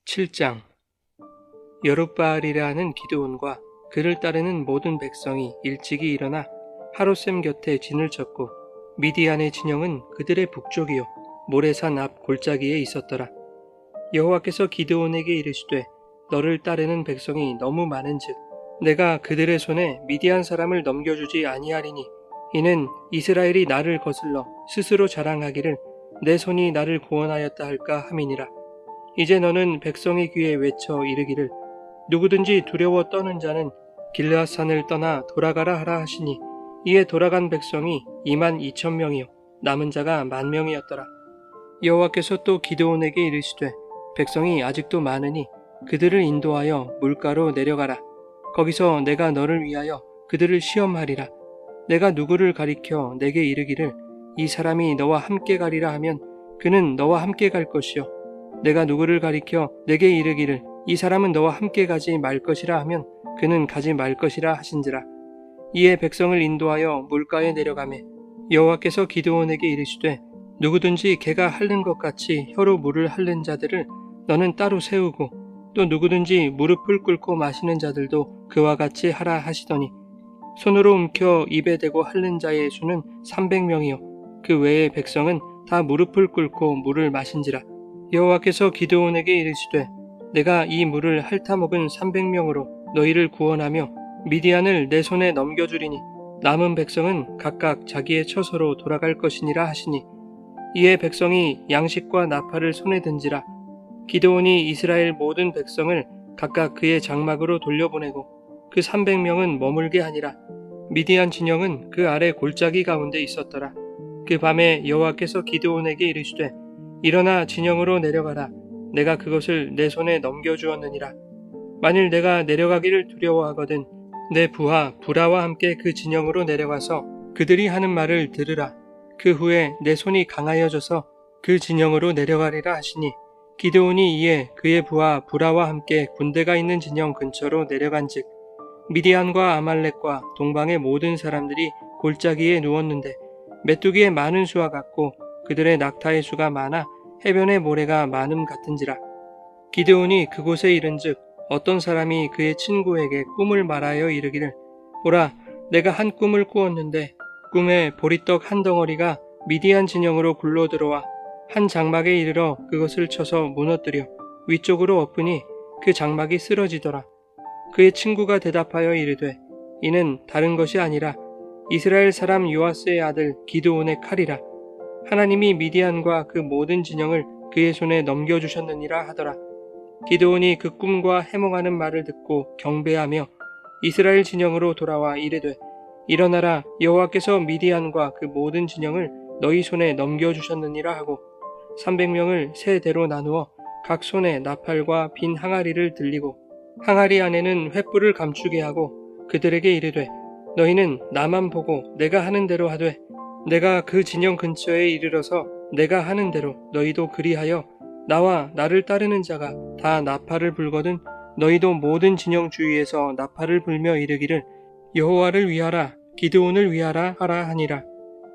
7장. 여룻바알이라는 기드온과 그를 따르는 모든 백성이 일찍이 일어나 하롯셈 곁에 진을 쳤고 미디안의 진영은 그들의 북쪽이요 모레산 앞 골짜기에 있었더라. 여호와께서 기드온에게 이르시되 너를 따르는 백성이 너무 많은즉 내가 그들의 손에 미디안 사람을 넘겨주지 아니하리니 이는 이스라엘이 나를 거슬러 스스로 자랑하기를 내 손이 나를 구원하였다 할까 함이니라. 이제 너는 백성의 귀에 외쳐 이르기를 누구든지 두려워 떠는 자는 길르앗산을 떠나 돌아가라 하라 하시니 이에 돌아간 백성이 22,000명이요 남은 자가 10,000명이었더라. 여호와께서 또 기드온에게 이르시되 백성이 아직도 많으니 그들을 인도하여 물가로 내려가라. 거기서 내가 너를 위하여 그들을 시험하리라. 내가 누구를 가리켜 내게 이르기를 이 사람이 너와 함께 가리라 하면 그는 너와 함께 갈 것이요 내가 누구를 가리켜 내게 이르기를 이 사람은 너와 함께 가지 말 것이라 하면 그는 가지 말 것이라 하신지라. 이에 백성을 인도하여 물가에 내려가매 여호와께서 기드온에게 이르시되 누구든지 개가 핥는 것 같이 혀로 물을 핥는 자들을 너는 따로 세우고 또 누구든지 무릎을 꿇고 마시는 자들도 그와 같이 하라 하시더니 손으로 움켜 입에 대고 핥는 자의 수는 300명이요 그 외의 백성은 다 무릎을 꿇고 물을 마신지라. 여호와께서 기드온에게 이르시되 내가 이 물을 핥아먹은 300명으로 너희를 구원하며 미디안을 내 손에 넘겨주리니 남은 백성은 각각 자기의 처소로 돌아갈 것이니라 하시니 이에 백성이 양식과 나팔을 손에 든지라. 기드온이 이스라엘 모든 백성을 각각 그의 장막으로 돌려보내고 그 300명은 머물게 하니라. 미디안 진영은 그 아래 골짜기 가운데 있었더라. 그 밤에 여호와께서 기드온에게 이르시되 일어나 진영으로 내려가라. 내가 그것을 내 손에 넘겨주었느니라. 만일 내가 내려가기를 두려워하거든 내 부하 부라와 함께 그 진영으로 내려가서 그들이 하는 말을 들으라. 그 후에 내 손이 강하여져서 그 진영으로 내려가리라 하시니 기드온이 이에 그의 부하 부라와 함께 군대가 있는 진영 근처로 내려간즉 미디안과 아말렉과 동방의 모든 사람들이 골짜기에 누웠는데 메뚜기의 많은 수와 같고 그들의 낙타의 수가 많아 해변의 모래가 많음 같은지라. 기드온이 그곳에 이른즉 어떤 사람이 그의 친구에게 꿈을 말하여 이르기를 보라 내가 한 꿈을 꾸었는데 꿈에 보리떡 한 덩어리가 미디안 진영으로 굴러들어와 한 장막에 이르러 그것을 쳐서 무너뜨려 위쪽으로 엎으니 그 장막이 쓰러지더라. 그의 친구가 대답하여 이르되 이는 다른 것이 아니라 이스라엘 사람 요아스의 아들 기드온의 칼이라. 하나님이 미디안과 그 모든 진영을 그의 손에 넘겨주셨느니라 하더라. 기드온이 그 꿈과 해몽하는 말을 듣고 경배하며 이스라엘 진영으로 돌아와 이르되 일어나라 여호와께서 미디안과 그 모든 진영을 너희 손에 넘겨주셨느니라 하고 300명을 세 대로 나누어 각 손에 나팔과 빈 항아리를 들리고 항아리 안에는 횃불을 감추게 하고 그들에게 이르되 너희는 나만 보고 내가 하는 대로 하되 내가 그 진영 근처에 이르러서 내가 하는 대로 너희도 그리하여 나와 나를 따르는 자가 다 나팔을 불거든 너희도 모든 진영 주위에서 나팔을 불며 이르기를 여호와를 위하라 기드온을 위하라 하라 하니라.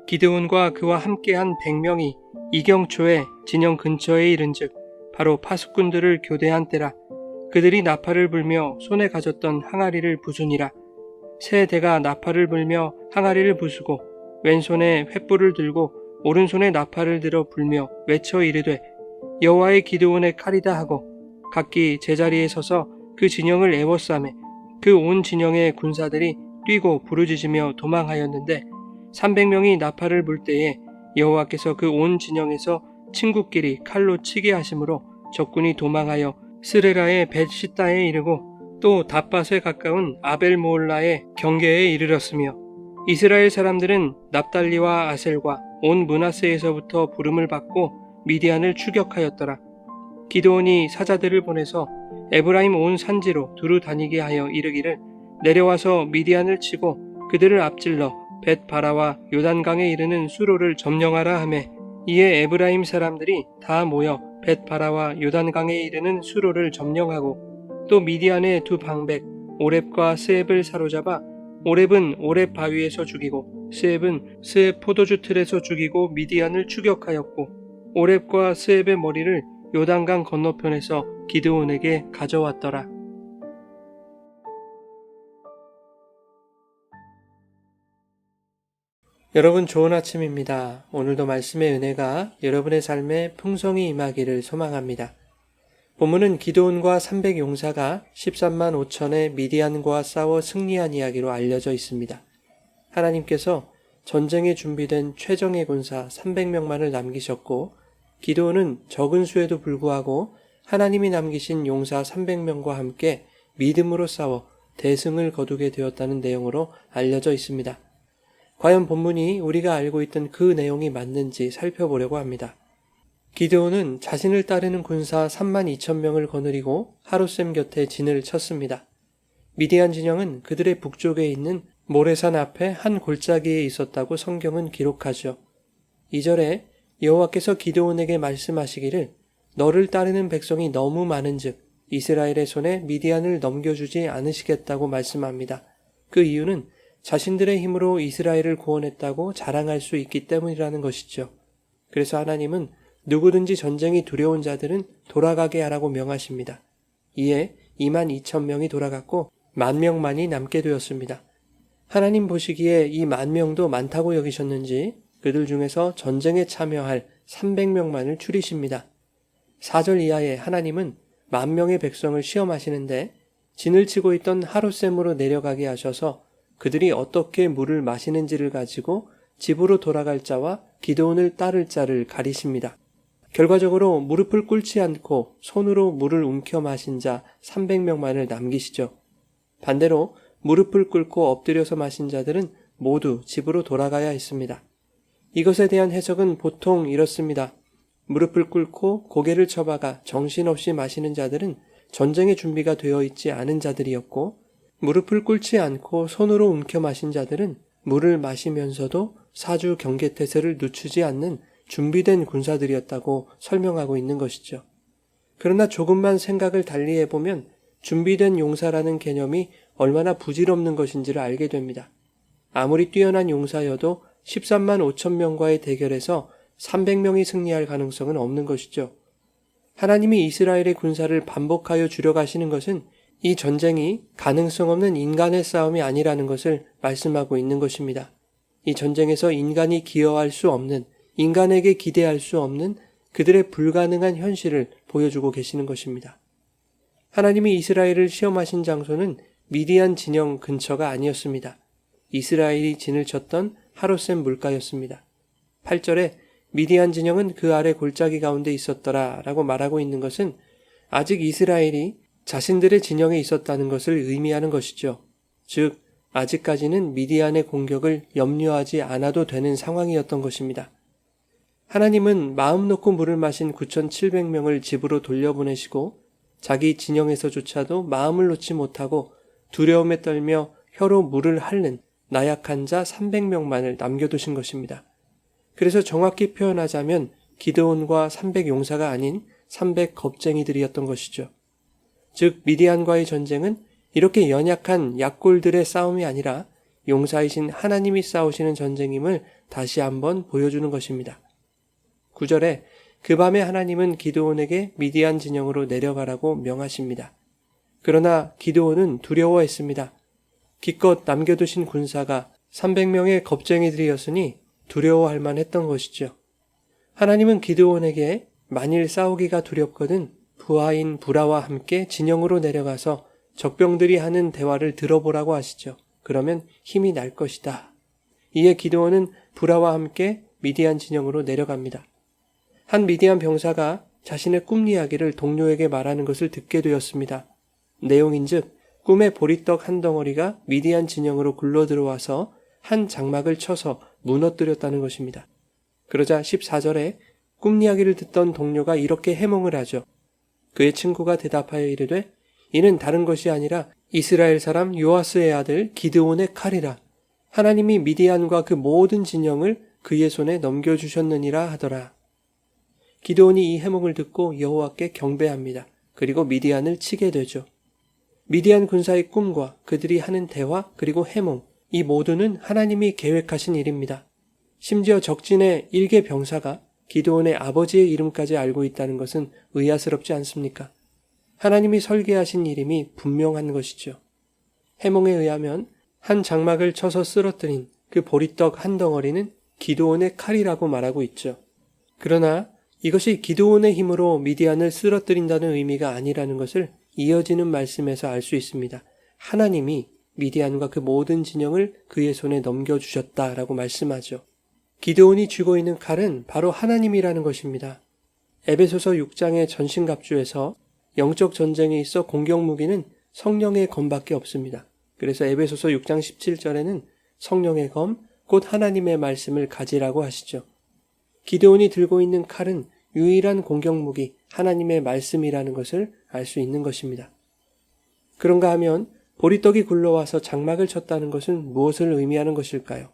기드온과 그와 함께한 100명이 이경초에 진영 근처에 이른즉 바로 파수꾼들을 교대한 때라. 그들이 나팔을 불며 손에 가졌던 항아리를 부수니라. 세 대가 나팔을 불며 항아리를 부수고 왼손에 횃불을 들고 오른손에 나팔을 들어 불며 외쳐 이르되 여호와의 기드온의 칼이다 하고 각기 제자리에 서서 그 진영을 에워싸매 그 온 진영의 군사들이 뛰고 부르짖으며 도망하였는데 300명이 나팔을 불 때에 여호와께서 그 온 진영에서 친구끼리 칼로 치게 하심으로 적군이 도망하여 스레라의 벳시다에 이르고 또 닷밭에 가까운 아벨모올라의 경계에 이르렀으며 이스라엘 사람들은 납달리와 아셀과 온 므낫세에서부터 부름을 받고 미디안을 추격하였더라. 기드온이 사자들을 보내서 에브라임 온 산지로 두루 다니게 하여 이르기를 내려와서 미디안을 치고 그들을 앞질러 벳바라와 요단강에 이르는 수로를 점령하라 하매 이에 에브라임 사람들이 다 모여 벳바라와 요단강에 이르는 수로를 점령하고 또 미디안의 두 방백 오렙과 스앱을 사로잡아 오렙은 오렙 바위에서 죽이고 스앱은 스앱 포도주 틀에서 죽이고 미디안을 추격하였고 오렙과 스앱의 머리를 요단강 건너편에서 기드온에게 가져왔더라. 여러분 좋은 아침입니다. 오늘도 말씀의 은혜가 여러분의 삶에 풍성히 임하기를 소망합니다. 본문은 기드온과 300용사가 13만 5천의 미디안과 싸워 승리한 이야기로 알려져 있습니다. 하나님께서 전쟁에 준비된 최정예 군사 300명만을 남기셨고 기드온은 적은 수에도 불구하고 하나님이 남기신 용사 300명과 함께 믿음으로 싸워 대승을 거두게 되었다는 내용으로 알려져 있습니다. 과연 본문이 우리가 알고 있던 그 내용이 맞는지 살펴보려고 합니다. 기드온은 자신을 따르는 군사 3만 2천 명을 거느리고 하룻샘 곁에 진을 쳤습니다. 미디안 진영은 그들의 북쪽에 있는 모레산 앞에 한 골짜기에 있었다고 성경은 기록하죠. 2절에 여호와께서 기드온에게 말씀하시기를 너를 따르는 백성이 너무 많은즉 이스라엘의 손에 미디안을 넘겨주지 않으시겠다고 말씀합니다. 그 이유는 자신들의 힘으로 이스라엘을 구원했다고 자랑할 수 있기 때문이라는 것이죠. 그래서 하나님은 누구든지 전쟁이 두려운 자들은 돌아가게 하라고 명하십니다. 이에 2만 2천 명이 돌아갔고 10,000명만이 남게 되었습니다. 하나님 보시기에 이 10,000명도 많다고 여기셨는지 그들 중에서 전쟁에 참여할 300명만을 추리십니다. 4절 이하에 하나님은 10,000명의 백성을 시험하시는데 진을 치고 있던 하룻샘으로 내려가게 하셔서 그들이 어떻게 물을 마시는지를 가지고 집으로 돌아갈 자와 기드온을 따를 자를 가리십니다. 결과적으로 무릎을 꿇지 않고 손으로 물을 움켜 마신 자 300명만을 남기시죠. 반대로 무릎을 꿇고 엎드려서 마신 자들은 모두 집으로 돌아가야 했습니다. 이것에 대한 해석은 보통 이렇습니다. 무릎을 꿇고 고개를 쳐박아 정신없이 마시는 자들은 전쟁의 준비가 되어 있지 않은 자들이었고 무릎을 꿇지 않고 손으로 움켜 마신 자들은 물을 마시면서도 사주 경계태세를 늦추지 않는 준비된 군사들이었다고 설명하고 있는 것이죠. 그러나 조금만 생각을 달리 해보면 준비된 용사라는 개념이 얼마나 부질없는 것인지를 알게 됩니다. 아무리 뛰어난 용사여도 13만 5천 명과의 대결에서 300명이 승리할 가능성은 없는 것이죠. 하나님이 이스라엘의 군사를 반복하여 줄여가시는 것은 이 전쟁이 가능성 없는 인간의 싸움이 아니라는 것을 말씀하고 있는 것입니다. 이 전쟁에서 인간이 기여할 수 없는, 인간에게 기대할 수 없는 그들의 불가능한 현실을 보여주고 계시는 것입니다. 하나님이 이스라엘을 시험하신 장소는 미디안 진영 근처가 아니었습니다. 이스라엘이 진을 쳤던 하룻샘 물가였습니다. 8절에 미디안 진영은 그 아래 골짜기 가운데 있었더라 라고 말하고 있는 것은 아직 이스라엘이 자신들의 진영에 있었다는 것을 의미하는 것이죠. 즉, 아직까지는 미디안의 공격을 염려하지 않아도 되는 상황이었던 것입니다. 하나님은 마음 놓고 물을 마신 9,700명을 집으로 돌려보내시고 자기 진영에서조차도 마음을 놓지 못하고 두려움에 떨며 혀로 물을 핥는 나약한 자 300명만을 남겨두신 것입니다. 그래서 정확히 표현하자면 기드온과 300용사가 아닌 300겁쟁이들이었던 것이죠. 즉 미디안과의 전쟁은 이렇게 연약한 약골들의 싸움이 아니라 용사이신 하나님이 싸우시는 전쟁임을 다시 한번 보여주는 것입니다. 9절에 그 밤에 하나님은 기드온에게 미디안 진영으로 내려가라고 명하십니다. 그러나 기드온은 두려워했습니다. 기껏 남겨두신 군사가 300명의 겁쟁이들이었으니 두려워할 만했던 것이죠. 하나님은 기드온에게 만일 싸우기가 두렵거든 부하인 부라와 함께 진영으로 내려가서 적병들이 하는 대화를 들어보라고 하시죠. 그러면 힘이 날 것이다. 이에 기드온은 부라와 함께 미디안 진영으로 내려갑니다. 한 미디안 병사가 자신의 꿈 이야기를 동료에게 말하는 것을 듣게 되었습니다. 내용인즉 꿈에 보리떡 한 덩어리가 미디안 진영으로 굴러들어와서 한 장막을 쳐서 무너뜨렸다는 것입니다. 그러자 14절에 꿈 이야기를 듣던 동료가 이렇게 해몽을 하죠. 그의 친구가 대답하여 이르되 이는 다른 것이 아니라 이스라엘 사람 요아스의 아들 기드온의 칼이라. 하나님이 미디안과 그 모든 진영을 그의 손에 넘겨주셨느니라 하더라. 기드온이 이 해몽을 듣고 여호와께 경배합니다. 그리고 미디안을 치게 되죠. 미디안 군사의 꿈과 그들이 하는 대화 그리고 해몽, 이 모두는 하나님이 계획하신 일입니다. 심지어 적진의 일개 병사가 기드온의 아버지의 이름까지 알고 있다는 것은 의아스럽지 않습니까? 하나님이 설계하신 이름이 분명한 것이죠. 해몽에 의하면 한 장막을 쳐서 쓰러뜨린 그 보리떡 한 덩어리는 기드온의 칼이라고 말하고 있죠. 그러나 이것이 기드온의 힘으로 미디안을 쓰러뜨린다는 의미가 아니라는 것을 이어지는 말씀에서 알 수 있습니다. 하나님이 미디안과 그 모든 진영을 그의 손에 넘겨주셨다라고 말씀하죠. 기드온이 쥐고 있는 칼은 바로 하나님이라는 것입니다. 에베소서 6장의 전신갑주에서 영적 전쟁에 있어 공격 무기는 성령의 검밖에 없습니다. 그래서 에베소서 6장 17절에는 성령의 검, 곧 하나님의 말씀을 가지라고 하시죠. 기드온이 들고 있는 칼은 유일한 공격 무기, 하나님의 말씀이라는 것을 알 수 있는 것입니다. 그런가 하면 보리떡이 굴러와서 장막을 쳤다는 것은 무엇을 의미하는 것일까요?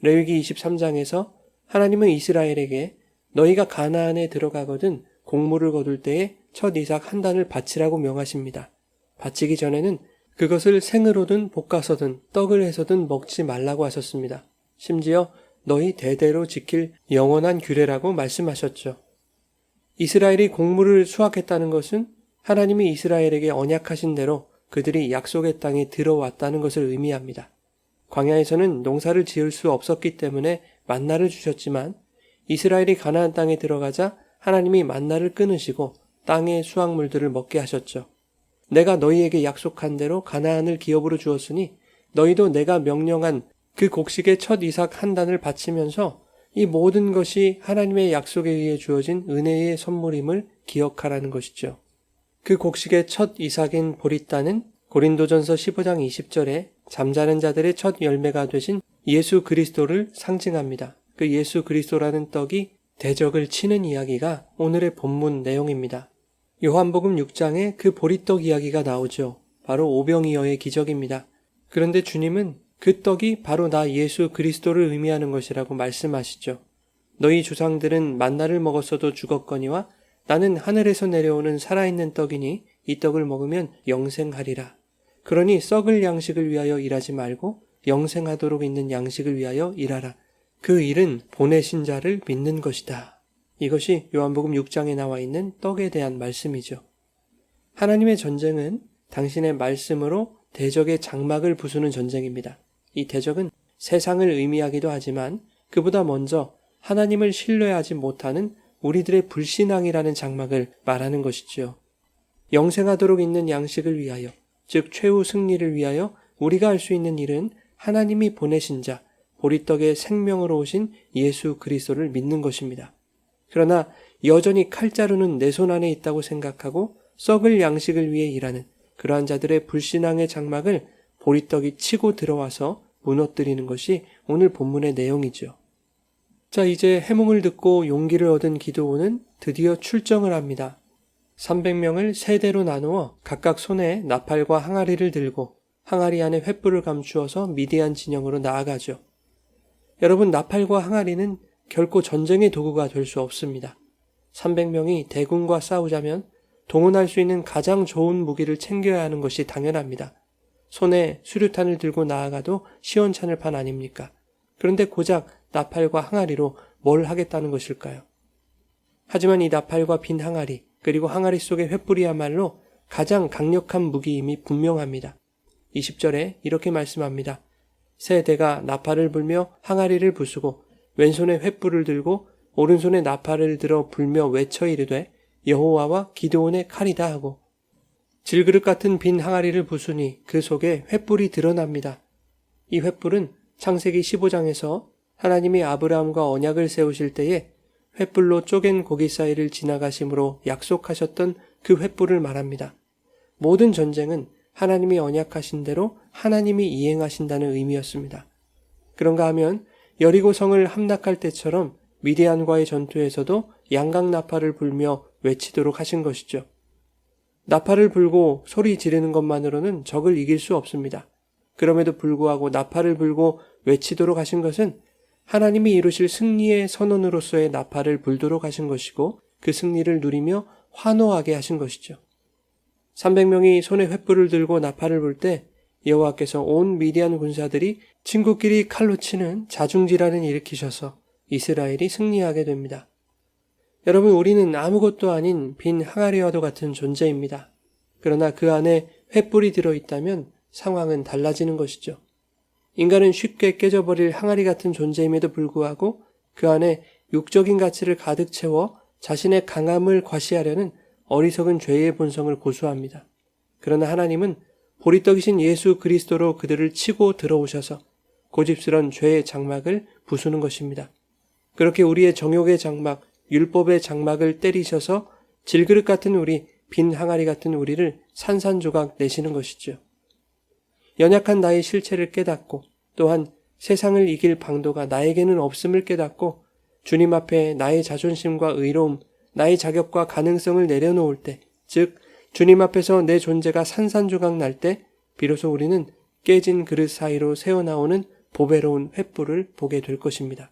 레위기 23장에서 하나님은 이스라엘에게 너희가 가나안에 들어가거든 곡물을 거둘 때에 첫 이삭 한 단을 바치라고 명하십니다. 바치기 전에는 그것을 생으로든 볶아서든 떡을 해서든 먹지 말라고 하셨습니다. 심지어 너희 대대로 지킬 영원한 규례라고 말씀하셨죠. 이스라엘이 곡물을 수확했다는 것은 하나님이 이스라엘에게 언약하신 대로 그들이 약속의 땅에 들어왔다는 것을 의미합니다. 광야에서는 농사를 지을 수 없었기 때문에 만나를 주셨지만 이스라엘이 가나안 땅에 들어가자 하나님이 만나를 끊으시고 땅의 수확물들을 먹게 하셨죠. 내가 너희에게 약속한 대로 가나안을 기업으로 주었으니 너희도 내가 명령한 그 곡식의 첫 이삭 한 단을 바치면서 이 모든 것이 하나님의 약속에 의해 주어진 은혜의 선물임을 기억하라는 것이죠. 그 곡식의 첫 이삭인 보리따는 고린도전서 15장 20절에 잠자는 자들의 첫 열매가 되신 예수 그리스도를 상징합니다. 그 예수 그리스도라는 떡이 대적을 치는 이야기가 오늘의 본문 내용입니다. 요한복음 6장에 그 보리떡 이야기가 나오죠. 바로 오병이어의 기적입니다. 그런데 주님은 그 떡이 바로 나 예수 그리스도를 의미하는 것이라고 말씀하시죠. 너희 조상들은 만나를 먹었어도 죽었거니와 나는 하늘에서 내려오는 살아있는 떡이니 이 떡을 먹으면 영생하리라. 그러니 썩을 양식을 위하여 일하지 말고 영생하도록 있는 양식을 위하여 일하라. 그 일은 보내신 자를 믿는 것이다. 이것이 요한복음 6장에 나와 있는 떡에 대한 말씀이죠. 하나님의 전쟁은 당신의 말씀으로 대적의 장막을 부수는 전쟁입니다. 이 대적은 세상을 의미하기도 하지만 그보다 먼저 하나님을 신뢰하지 못하는 우리들의 불신앙이라는 장막을 말하는 것이지요. 영생하도록 있는 양식을 위하여, 즉 최후 승리를 위하여 우리가 할 수 있는 일은 하나님이 보내신 자, 보리떡의 생명으로 오신 예수 그리스도를 믿는 것입니다. 그러나 여전히 칼자루는 내 손 안에 있다고 생각하고 썩을 양식을 위해 일하는 그러한 자들의 불신앙의 장막을 보리떡이 치고 들어와서 무너뜨리는 것이 오늘 본문의 내용이죠. 자, 이제 해몽을 듣고 용기를 얻은 기드온은 드디어 출정을 합니다. 300명을 세 대로 나누어 각각 손에 나팔과 항아리를 들고 항아리 안에 횃불을 감추어서 미디안 진영으로 나아가죠. 여러분, 나팔과 항아리는 결코 전쟁의 도구가 될 수 없습니다. 300명이 대군과 싸우자면 동원할 수 있는 가장 좋은 무기를 챙겨야 하는 것이 당연합니다. 손에 수류탄을 들고 나아가도 시원찮을 판 아닙니까? 그런데 고작 나팔과 항아리로 뭘 하겠다는 것일까요? 하지만 이 나팔과 빈 항아리, 그리고 항아리 속의 횃불이야말로 가장 강력한 무기임이 분명합니다. 20절에 이렇게 말씀합니다. 세 대가 나팔을 불며 항아리를 부수고 왼손에 횃불을 들고 오른손에 나팔을 들어 불며 외쳐 이르되 여호와와 기드온의 칼이다 하고 질그릇 같은 빈 항아리를 부수니 그 속에 횃불이 드러납니다. 이 횃불은 창세기 15장에서 하나님이 아브라함과 언약을 세우실 때에 횃불로 쪼갠 고기 사이를 지나가심으로 약속하셨던 그 횃불을 말합니다. 모든 전쟁은 하나님이 언약하신 대로 하나님이 이행하신다는 의미였습니다. 그런가 하면 여리고 성을 함락할 때처럼 미디안과의 전투에서도 양각 나팔을 불며 외치도록 하신 것이죠. 나팔을 불고 소리 지르는 것만으로는 적을 이길 수 없습니다. 그럼에도 불구하고 나팔을 불고 외치도록 하신 것은 하나님이 이루실 승리의 선언으로서의 나팔을 불도록 하신 것이고 그 승리를 누리며 환호하게 하신 것이죠. 300명이 손에 횃불을 들고 나팔을 불 때 여호와께서 온 미디안 군사들이 친구끼리 칼로 치는 자중질환을 일으키셔서 이스라엘이 승리하게 됩니다. 여러분, 우리는 아무것도 아닌 빈 항아리와도 같은 존재입니다. 그러나 그 안에 횃불이 들어있다면 상황은 달라지는 것이죠. 인간은 쉽게 깨져버릴 항아리 같은 존재임에도 불구하고 그 안에 육적인 가치를 가득 채워 자신의 강함을 과시하려는 어리석은 죄의 본성을 고수합니다. 그러나 하나님은 보리떡이신 예수 그리스도로 그들을 치고 들어오셔서 고집스런 죄의 장막을 부수는 것입니다. 그렇게 우리의 정욕의 장막, 율법의 장막을 때리셔서 질그릇 같은 우리, 빈 항아리 같은 우리를 산산조각 내시는 것이죠. 연약한 나의 실체를 깨닫고 또한 세상을 이길 방도가 나에게는 없음을 깨닫고 주님 앞에 나의 자존심과 의로움, 나의 자격과 가능성을 내려놓을 때, 즉 주님 앞에서 내 존재가 산산조각 날 때 비로소 우리는 깨진 그릇 사이로 새어나오는 보배로운 횃불을 보게 될 것입니다.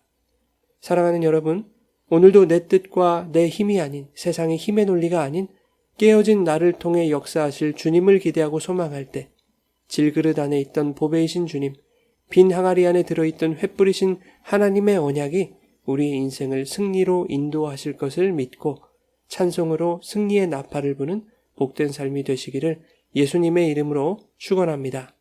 사랑하는 여러분, 오늘도 내 뜻과 내 힘이 아닌 세상의 힘의 논리가 아닌 깨어진 나를 통해 역사하실 주님을 기대하고 소망할 때 질그릇 안에 있던 보배이신 주님, 빈 항아리 안에 들어있던 횃불이신 하나님의 언약이 우리의 인생을 승리로 인도하실 것을 믿고 찬송으로 승리의 나팔을 부는 복된 삶이 되시기를 예수님의 이름으로 축원합니다.